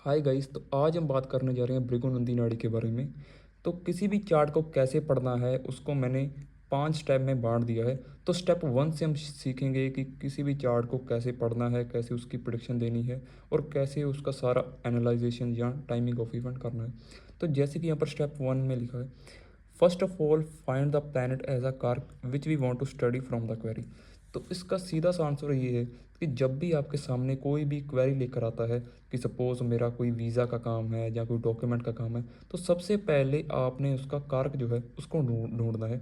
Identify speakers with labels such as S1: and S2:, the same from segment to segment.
S1: Hi guys, तो आज हम बात करने जा रहे हैं भृगु नाड़ी के बारे में। तो किसी भी चार्ट को कैसे पढ़ना है उसको मैंने 5 स्टेप में बांट दिया है। तो स्टेप 1 से हम सीखेंगे कि किसी भी चार्ट को कैसे पढ़ना है, कैसे उसकी प्रिडिक्शन देनी है और कैसे उसका सारा एनालाइजेशन या टाइमिंग ऑफ इवेंट करना है। तो जैसे कि यहाँ पर स्टेप 1 में लिखा है, first of all find the planet as a car which we want to study from the query. तो इसका सीधा सा आंसर ये है कि जब भी आपके सामने कोई भी क्वेरी लेकर आता है कि सपोज़ मेरा कोई वीज़ा का काम है या कोई डॉक्यूमेंट का काम है, तो सबसे पहले आपने उसका कारक जो है उसको ढूंढना है।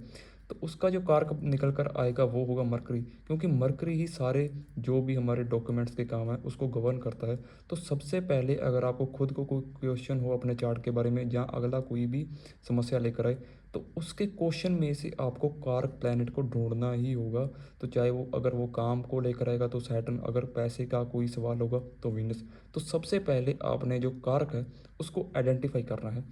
S1: तो उसका जो कारक निकल कर आएगा वो होगा मरकरी, क्योंकि मरकरी ही सारे जो भी हमारे डॉक्यूमेंट्स के काम है उसको गवर्न करता है। तो सबसे पहले अगर आपको खुद को कोई क्वेश्चन हो अपने चार्ट के बारे में, जहाँ अगला कोई भी समस्या लेकर आए, तो उसके क्वेश्चन में से आपको कारक प्लैनेट को ढूंढना ही होगा। तो चाहे वो अगर वो काम को लेकर आएगा तो सैटर्न, अगर पैसे का कोई सवाल होगा तो वीनस। तो सबसे पहले आपने जो कारक है उसको आइडेंटिफाई करना है।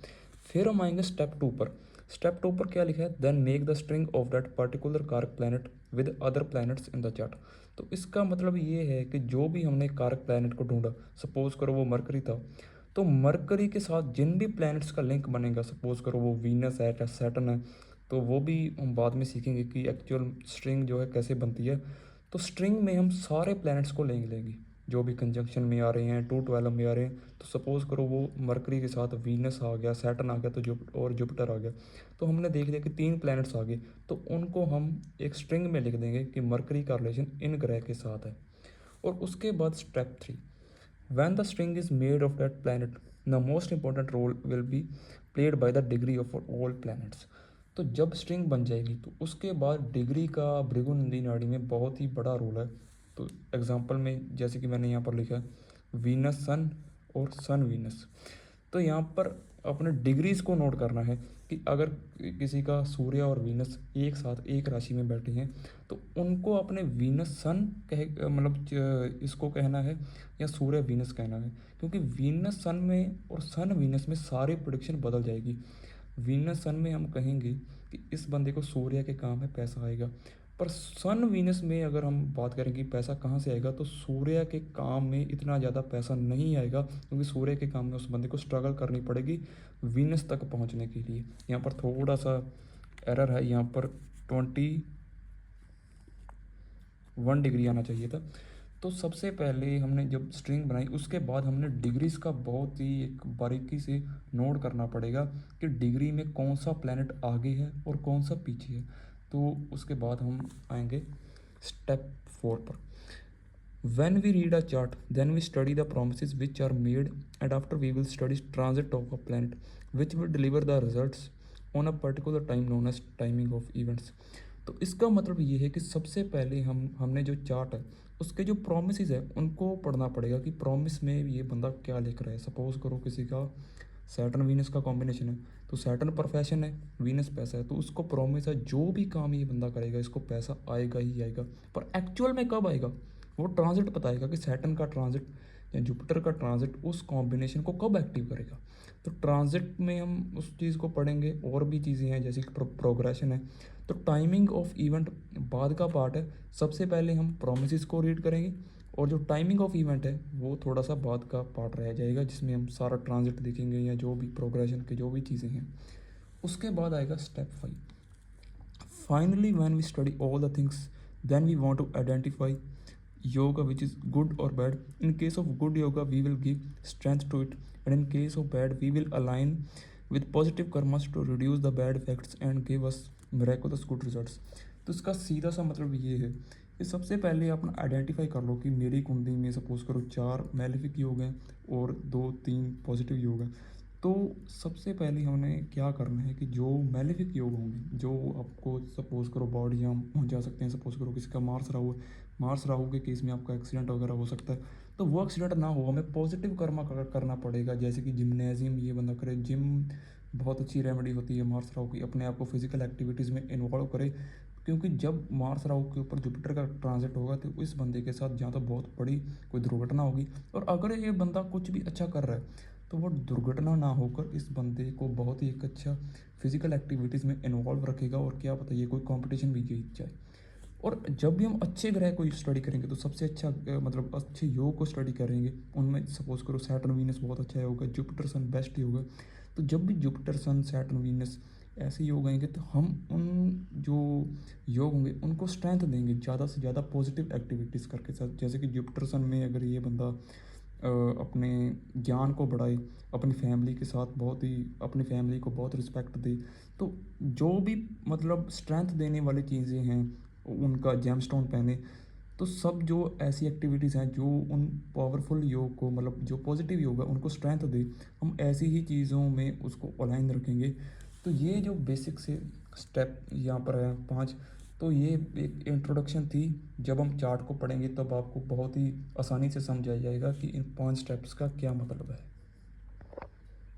S1: फिर हम आएंगे स्टेप 2 पर। स्टेप 2 पर क्या लिखा है, then make the string of that particular कारक planet with other planets in the chart. तो इसका मतलब ये है कि जो भी हमने कारक प्लैनेट को ढूंढा, सपोज करो वो मरकरी था, तो मरकरी के साथ जिन भी प्लैनेट्स का लिंक बनेगा, सपोज करो वो वीनस है, सैटर्न है, तो वो भी हम बाद में सीखेंगे कि एक्चुअल स्ट्रिंग जो है कैसे बनती है। तो स्ट्रिंग में हम सारे प्लैनेट्स को लेंगे जो भी कंजंक्शन में आ रहे हैं, 212 में आ रहे हैं। तो सपोज़ करो वो मरकरी के साथ वीनस आ गया, सैटर्न आ गया, तो जुपिटर आ गया। तो हमने देख लिया कि 3 प्लैनेट्स आ गए, तो उनको हम एक स्ट्रिंग में लिख देंगे कि मरकरी का रिलेशन इन ग्रह के साथ है। और उसके बाद step 3, when the string is made of that planet, the most important role will be played by the degree of all planets। तो जब स्ट्रिंग बन जाएगी तो उसके बाद डिग्री का भृगुनंदी नाड़ी में बहुत ही बड़ा रोल है। तो एग्जांपल में जैसे कि मैंने यहाँ पर लिखा है वीनस सन और सन वीनस। तो यहाँ पर अपने डिग्रीज को नोट करना है कि अगर किसी का सूर्य और वीनस एक साथ एक राशि में बैठे हैं, तो उनको अपने वीनस सन कह मतलब इसको कहना है या सूर्य वीनस कहना है, क्योंकि वीनस सन में और सन वीनस में सारी प्रोडिक्शन बदल जाएगी। वीनस सन में हम कहेंगे कि इस बंदे को सूर्य के काम है, पैसा आएगा। पर सन वीनस में अगर हम बात करें कि पैसा कहाँ से आएगा, तो सूर्य के काम में इतना ज़्यादा पैसा नहीं आएगा, क्योंकि सूर्य के काम में उस बंदे को स्ट्रगल करनी पड़ेगी वीनस तक पहुँचने के लिए। यहाँ पर थोड़ा सा एरर है, यहाँ पर 21 डिग्री आना चाहिए था। तो सबसे पहले हमने जब स्ट्रिंग बनाई उसके बाद हमने डिग्रीज का बहुत ही एक बारीकी से नोट करना पड़ेगा कि डिग्री में कौन सा प्लैनेट आगे है और कौन सा पीछे है। तो उसके बाद हम आएंगे स्टेप 4 पर। When we read a chart, then we study the promises which are made, and after we will study transit of a planet, which will deliver the results on a particular time known as timing of events। तो इसका मतलब ये है कि सबसे पहले हमने जो चार्ट है उसके जो प्रोमिस है उनको पढ़ना पड़ेगा कि प्रोमिस में ये बंदा क्या लिख रहा है। सपोज करो किसी का सैटर्न वीनस का कॉम्बिनेशन है, तो सैटर्न प्रोफेशन है, वीनस पैसा है, तो उसको प्रॉमिस है जो भी काम ये बंदा करेगा इसको पैसा आएगा ही आएगा। पर एक्चुअल में कब आएगा वो ट्रांजिट बताएगा कि सैटर्न का ट्रांजिट या जुपिटर का ट्रांजिट उस कॉम्बिनेशन को कब एक्टिव करेगा। तो ट्रांजिट में हम उस चीज़ को पढ़ेंगे, और भी चीज़ें हैं जैसे कि प्रोग्रेशन है। तो टाइमिंग ऑफ इवेंट बाद का पार्ट है, सबसे पहले हम प्रोमिस को रीड करेंगे, और जो टाइमिंग ऑफ इवेंट है वो थोड़ा सा बाद का पार्ट रह जाएगा, जिसमें हम सारा ट्रांजिट देखेंगे या जो भी प्रोग्रेशन के जो भी चीज़ें हैं। उसके बाद आएगा step 5। Finally when we study all the things, then we want to identify yoga which is good or bad. In case of good yoga we will give strength to it, and in case of bad we will align with positive karmas to reduce the bad effects and give us miraculous good results। तो इसका सीधा सा मतलब ये है कि सबसे पहले अपना आइडेंटिफाई कर लो कि मेरी कुंडली में सपोज करो 4 मैलेफिक योग हैं और 2-3 पॉजिटिव योग हैं। तो सबसे पहले हमें क्या करना है कि जो मैलेफिक योग होंगे, जो आपको सपोज करो बॉडी हम पहुँच जा सकते हैं, सपोज करो किसी का मार्स राहु है, मार्स राहु के केस में आपका एक्सीडेंट वगैरह हो सकता है, तो वो एक्सीडेंट ना हो हमें पॉजिटिव कर्मा करना पड़ेगा। जैसे कि जिम्नेजियम ये बंदा करे, जिम बहुत अच्छी रेमेडी होती है मार्स राहु की, अपने आप को फिजिकल एक्टिविटीज़ में इन्वॉल्व करे, क्योंकि जब मार्स राहु के ऊपर जुपिटर का ट्रांजिट होगा तो इस बंदे के साथ जहाँ तो बहुत बड़ी कोई दुर्घटना होगी। और अगर ये बंदा कुछ भी अच्छा कर रहा है तो वो दुर्घटना ना होकर इस बंदे को बहुत ही एक अच्छा फिजिकल एक्टिविटीज़ में इन्वॉल्व रखेगा, और क्या पता ये कोई कंपटीशन भी जीत जाए। और जब भी हम अच्छे ग्रह को स्टडी करेंगे तो सबसे अच्छा मतलब अच्छे योग को स्टडी करेंगे, उनमें सपोज करो सैटर्न वीनस बहुत अच्छा योग है, जुपिटर सन बेस्ट योग है। तो जब भी जुपिटर सन सैटर्न वीनस ऐसे योग आएंगे तो हम उन जो योग होंगे उनको स्ट्रेंथ देंगे ज़्यादा से ज़्यादा पॉजिटिव एक्टिविटीज़ करके साथ। जैसे कि जुपिटर सन में अगर ये बंदा अपने ज्ञान को बढ़ाए, अपनी फैमिली के साथ बहुत ही अपनी फैमिली को बहुत रिस्पेक्ट दे, तो जो भी मतलब स्ट्रेंथ देने वाली चीज़ें हैं, उनका जेमस्टोन पहने, तो सब जो ऐसी एक्टिविटीज़ हैं जो उन पावरफुल योग को मतलब जो पॉजिटिव योग है उनको स्ट्रेंथ दे, हम ऐसी ही चीज़ों में उसको अलाइन रखेंगे। तो ये जो बेसिक से स्टेप यहाँ पर है 5, तो ये एक इंट्रोडक्शन थी। जब हम चार्ट को पढ़ेंगे तब आपको बहुत ही आसानी से समझ आ जाएगा कि इन 5 स्टेप्स का क्या मतलब है।